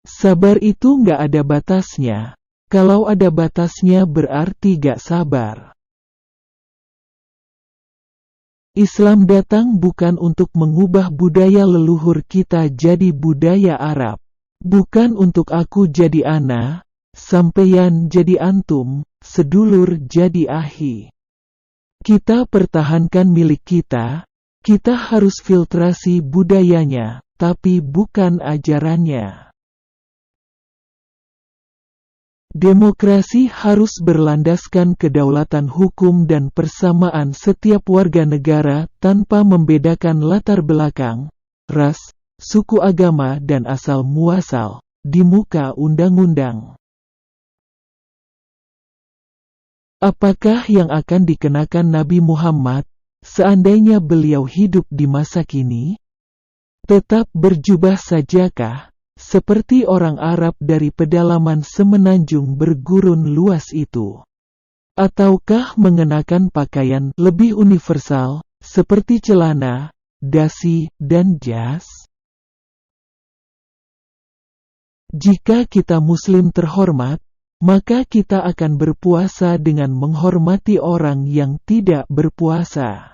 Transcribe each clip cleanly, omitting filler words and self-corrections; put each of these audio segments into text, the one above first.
Sabar itu nggak ada batasnya. Kalau ada batasnya berarti gak sabar. Islam datang bukan untuk mengubah budaya leluhur kita jadi budaya Arab. Bukan untuk aku jadi ana, sampeyan jadi antum, sedulur jadi ahi. Kita pertahankan milik kita harus filtrasi budayanya, tapi bukan ajarannya. Demokrasi harus berlandaskan kedaulatan hukum dan persamaan setiap warga negara tanpa membedakan latar belakang, ras, suku agama dan asal muasal, di muka undang-undang. Apakah yang akan dikenakan Nabi Muhammad, seandainya beliau hidup di masa kini? Tetap berjubah sajakah? Seperti orang Arab dari pedalaman semenanjung bergurun luas itu. Ataukah mengenakan pakaian lebih universal, seperti celana, dasi, dan jas? Jika kita Muslim terhormat, maka kita akan berpuasa dengan menghormati orang yang tidak berpuasa.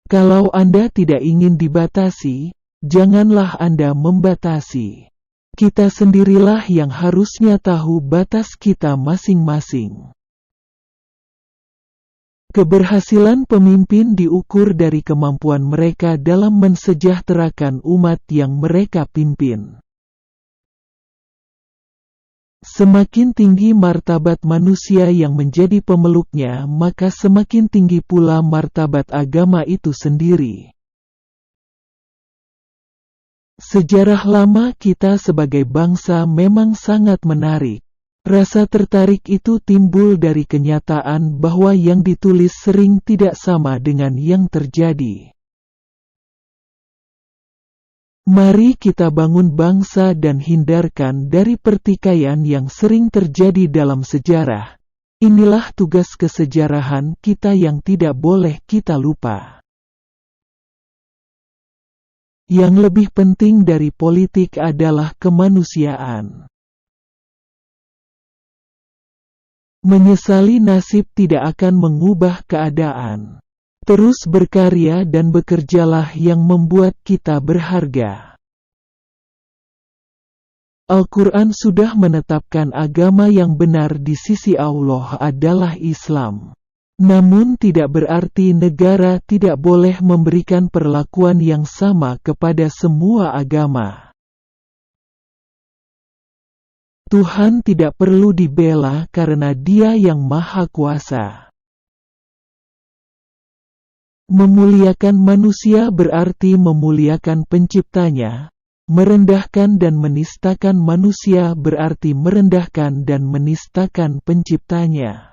Kalau Anda tidak ingin dibatasi, janganlah Anda membatasi. Kita sendirilah yang harusnya tahu batas kita masing-masing. Keberhasilan pemimpin diukur dari kemampuan mereka dalam mensejahterakan umat yang mereka pimpin. Semakin tinggi martabat manusia yang menjadi pemeluknya, maka semakin tinggi pula martabat agama itu sendiri. Sejarah lama kita sebagai bangsa memang sangat menarik. Rasa tertarik itu timbul dari kenyataan bahwa yang ditulis sering tidak sama dengan yang terjadi. Mari kita bangun bangsa dan hindarkan dari pertikaian yang sering terjadi dalam sejarah. Inilah tugas kesejarahan kita yang tidak boleh kita lupa. Yang lebih penting dari politik adalah kemanusiaan. Menyesali nasib tidak akan mengubah keadaan. Terus berkarya dan bekerjalah yang membuat kita berharga. Al-Quran sudah menetapkan agama yang benar di sisi Allah adalah Islam. Namun tidak berarti negara tidak boleh memberikan perlakuan yang sama kepada semua agama. Tuhan tidak perlu dibela karena Dia yang Maha Kuasa. Memuliakan manusia berarti memuliakan penciptanya, merendahkan dan menistakan manusia berarti merendahkan dan menistakan penciptanya.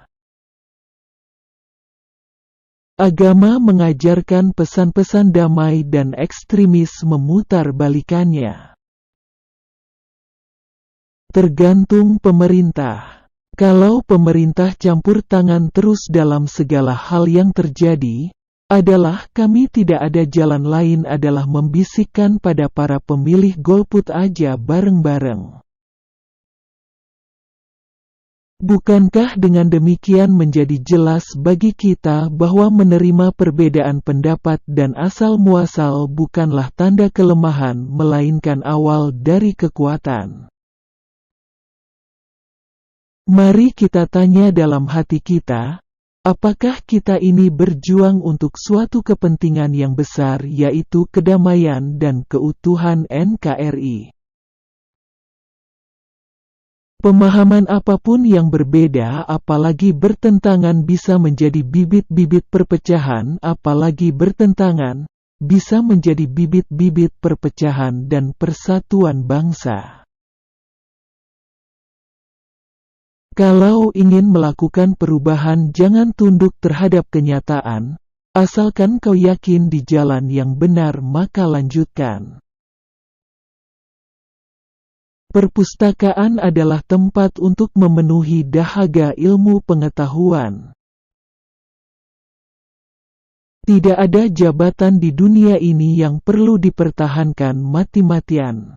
Agama mengajarkan pesan-pesan damai dan ekstremis memutar balikannya. Tergantung pemerintah. Kalau pemerintah campur tangan terus dalam segala hal yang terjadi, adalah kami tidak ada jalan lain adalah membisikkan pada para pemilih golput aja bareng-bareng. Bukankah dengan demikian menjadi jelas bagi kita bahwa menerima perbedaan pendapat dan asal muasal bukanlah tanda kelemahan melainkan awal dari kekuatan? Mari kita tanya dalam hati kita, apakah kita ini berjuang untuk suatu kepentingan yang besar yaitu kedamaian dan keutuhan NKRI? Pemahaman apapun yang berbeda apalagi bertentangan bisa menjadi bibit-bibit perpecahan apalagi bertentangan, bisa menjadi bibit-bibit perpecahan dan persatuan bangsa. Kalau ingin melakukan perubahan jangan tunduk terhadap kenyataan, asalkan kau yakin di jalan yang benar maka lanjutkan. Perpustakaan adalah tempat untuk memenuhi dahaga ilmu pengetahuan. Tidak ada jabatan di dunia ini yang perlu dipertahankan mati-matian.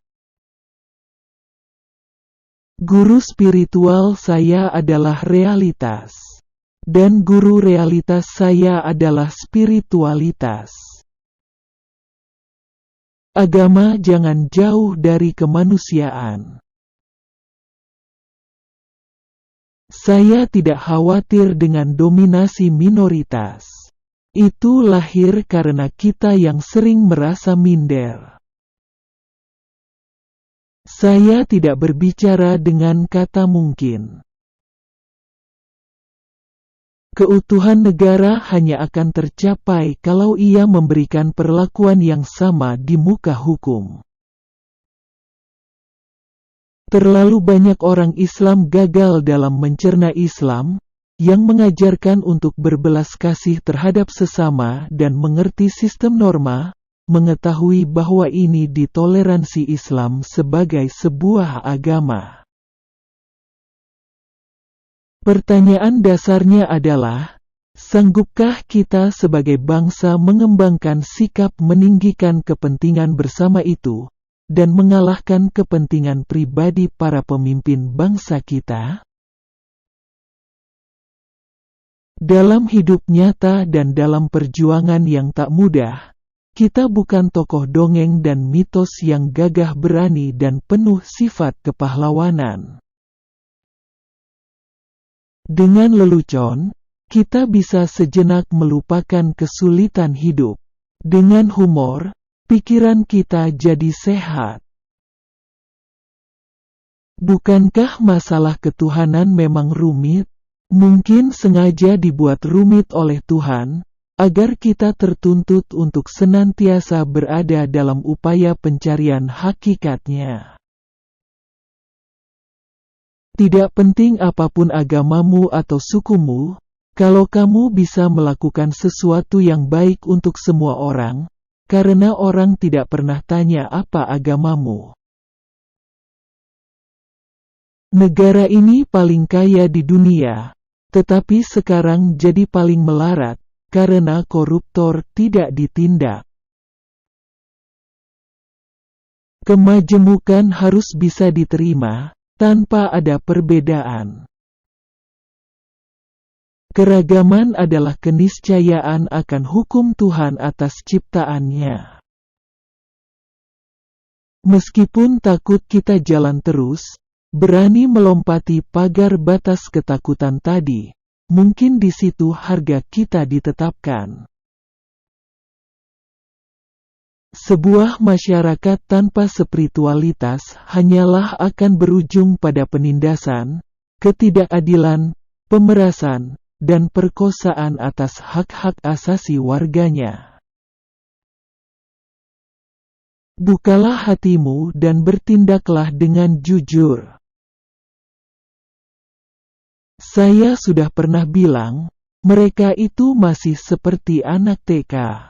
Guru spiritual saya adalah realitas. Dan guru realitas saya adalah spiritualitas. Agama jangan jauh dari kemanusiaan. Saya tidak khawatir dengan dominasi minoritas. Itu lahir karena kita yang sering merasa minder. Saya tidak berbicara dengan kata mungkin. Keutuhan negara hanya akan tercapai kalau ia memberikan perlakuan yang sama di muka hukum. Terlalu banyak orang Islam gagal dalam mencerna Islam, yang mengajarkan untuk berbelas kasih terhadap sesama dan mengerti sistem norma, mengetahui bahwa ini ditoleransi Islam sebagai sebuah agama. Pertanyaan dasarnya adalah, sanggupkah kita sebagai bangsa mengembangkan sikap meninggikan kepentingan bersama itu, dan mengalahkan kepentingan pribadi para pemimpin bangsa kita? Dalam hidup nyata dan dalam perjuangan yang tak mudah, kita bukan tokoh dongeng dan mitos yang gagah berani dan penuh sifat kepahlawanan. Dengan lelucon, kita bisa sejenak melupakan kesulitan hidup. Dengan humor, pikiran kita jadi sehat. Bukankah masalah ketuhanan memang rumit? Mungkin sengaja dibuat rumit oleh Tuhan, agar kita tertuntut untuk senantiasa berada dalam upaya pencarian hakikatnya. Tidak penting apapun agamamu atau sukumu, kalau kamu bisa melakukan sesuatu yang baik untuk semua orang, karena orang tidak pernah tanya apa agamamu. Negara ini paling kaya di dunia, tetapi sekarang jadi paling melarat, karena koruptor tidak ditindak. Kemajemukan harus bisa diterima, tanpa ada perbedaan. Keragaman adalah keniscayaan akan hukum Tuhan atas ciptaannya. Meskipun takut kita jalan terus, berani melompati pagar batas ketakutan tadi, mungkin di situ harga kita ditetapkan. Sebuah masyarakat tanpa spiritualitas hanyalah akan berujung pada penindasan, ketidakadilan, pemerasan, dan perkosaan atas hak-hak asasi warganya. Bukalah hatimu dan bertindaklah dengan jujur. Saya sudah pernah bilang, mereka itu masih seperti anak TK.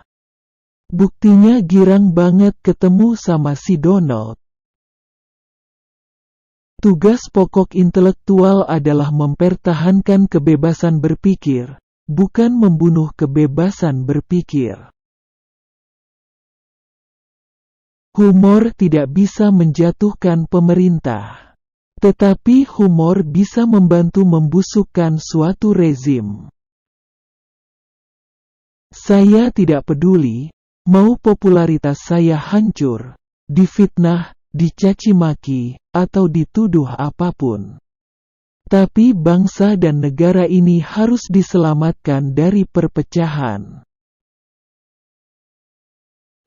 Buktinya girang banget ketemu sama si Donald. Tugas pokok intelektual adalah mempertahankan kebebasan berpikir, bukan membunuh kebebasan berpikir. Humor tidak bisa menjatuhkan pemerintah, tetapi humor bisa membantu membusukkan suatu rezim. Saya tidak peduli, mau popularitas saya hancur, difitnah, dicaci maki, atau dituduh apapun. Tapi bangsa dan negara ini harus diselamatkan dari perpecahan.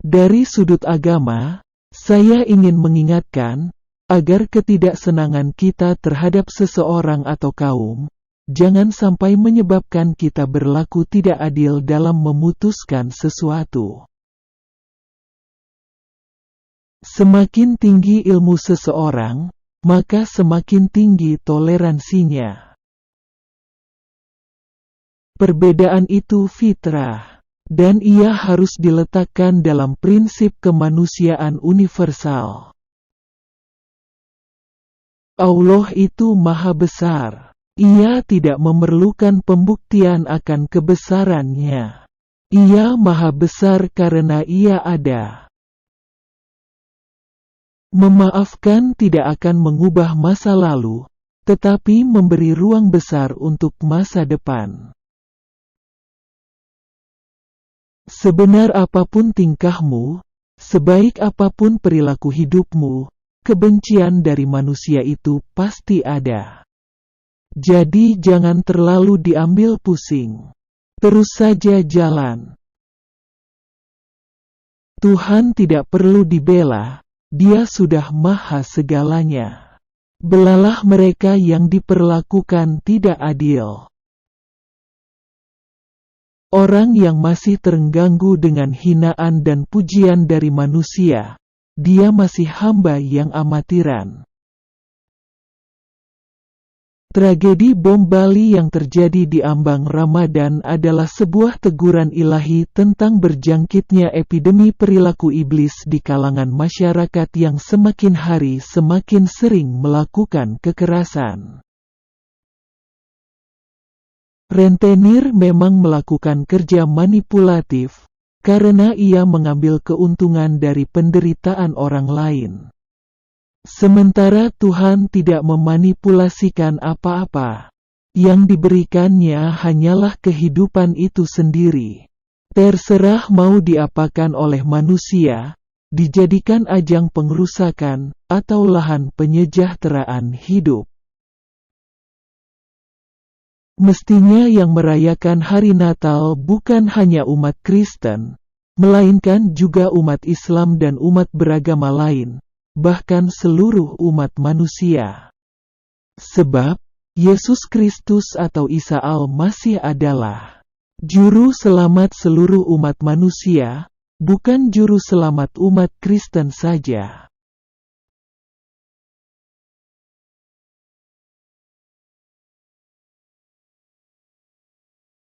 Dari sudut agama, saya ingin mengingatkan, agar ketidaksenangan kita terhadap seseorang atau kaum, jangan sampai menyebabkan kita berlaku tidak adil dalam memutuskan sesuatu. Semakin tinggi ilmu seseorang, maka semakin tinggi toleransinya. Perbedaan itu fitrah, dan ia harus diletakkan dalam prinsip kemanusiaan universal. Allah itu Maha Besar. Ia tidak memerlukan pembuktian akan kebesarannya. Ia maha besar karena Ia ada. Memaafkan tidak akan mengubah masa lalu, tetapi memberi ruang besar untuk masa depan. Sebenar apapun tingkahmu, sebaik apapun perilaku hidupmu, kebencian dari manusia itu pasti ada. Jadi jangan terlalu diambil pusing. Terus saja jalan. Tuhan tidak perlu dibela, Dia sudah maha segalanya. Belalah mereka yang diperlakukan tidak adil. Orang yang masih terganggu dengan hinaan dan pujian dari manusia, dia masih hamba yang amatiran. Tragedi bom Bali yang terjadi di ambang Ramadan adalah sebuah teguran ilahi tentang berjangkitnya epidemi perilaku iblis di kalangan masyarakat yang semakin hari semakin sering melakukan kekerasan. Rentenir memang melakukan kerja manipulatif, karena ia mengambil keuntungan dari penderitaan orang lain. Sementara Tuhan tidak memanipulasikan apa-apa. Yang diberikannya hanyalah kehidupan itu sendiri. Terserah mau diapakan oleh manusia, dijadikan ajang pengerusakan, atau lahan penyejahteraan hidup. Mestinya yang merayakan hari Natal bukan hanya umat Kristen, melainkan juga umat Islam dan umat beragama lain, bahkan seluruh umat manusia. Sebab, Yesus Kristus atau Isa Al-Masih adalah Juru Selamat seluruh umat manusia, bukan Juru Selamat umat Kristen saja.